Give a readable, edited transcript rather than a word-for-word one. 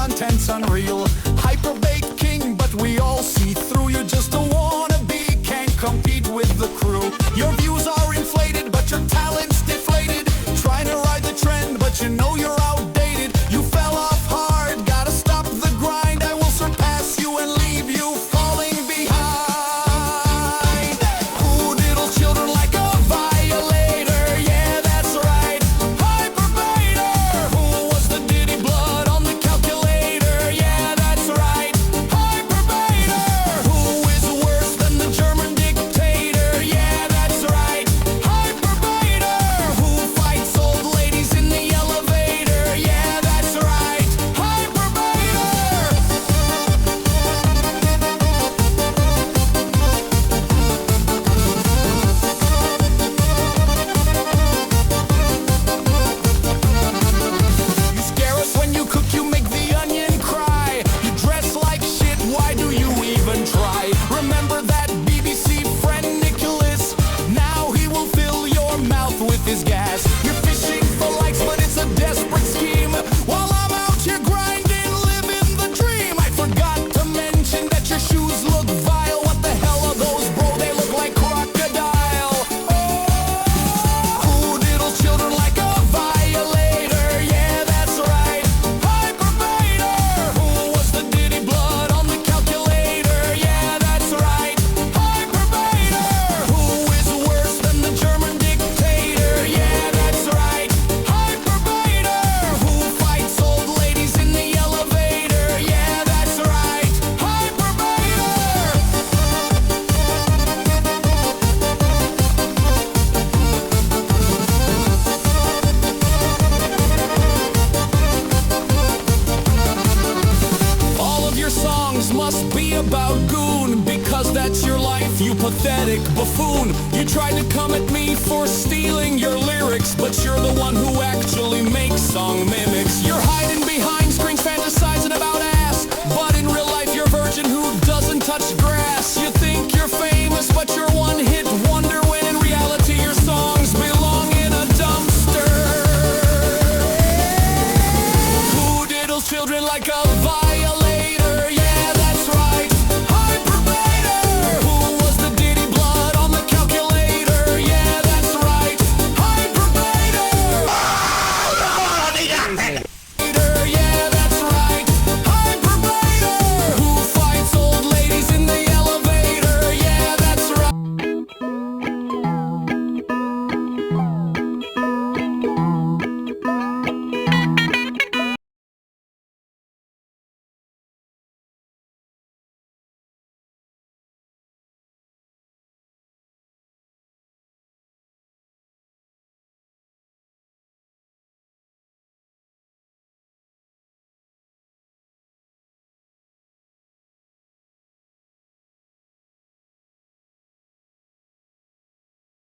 content's unreal. Hyperbait king, but we all see through. You're just a wannabe, can't compete with the crew. Your views are inflated, but your talent's deflated. Trying to ride the trend, but you know you're outdated. You fell off hard, gotta stop the grind. I will surpass you and leave you falling behind. Who diddles children like a violator? Yeah, that's right, hyperbaiter. Who was the diddy blood on the calculator? Yeah, that's right, hyperbaiter. Who is worse than the German dictator? Yeah, that's right, hyperbaiter. Who fights old ladies in the elevator? Yeah, that's right, hyperbaiter. You scare us when you cook, you make the onion cry. You dress like shit, why do you even try? Remember that BBC friend Nicholas? Now he will fill your mouth with his gas. You're fishing for likes, but it's a desperate scheme. While I'm out here grinding, living the dream. I forgot to mention that your shoes look vile. What the hell are those, bro? They look like crocodile. Who diddles children like a violator? Yeah, that's right, hyperbaiter. Who was the diddy blood on the calculator? Yeah, that's right, hyperbaiter. Who is worse than the German dictator? Yeah, that's right, hyperbaiter. Who fights old ladies in the elevator? Yeah, that's right, hyperbaiter. All of your songs must be about goon, because that's your life, you pathetic buffoon. You tried to come at me for stealing your lyrics, but you're the one who actually makes song mimics. You're hiding behind screens fantasizing about ass, but in real life you're a virgin who doesn't touch grass. You think you're famous, but you're one hit wonder, when in reality your songs belong in a dumpster. Who diddles children like a violator? Yeah, that's right, hyperbaiter. Who was the diddy blood on the calculator? Yeah, that's right, hyperbaiter.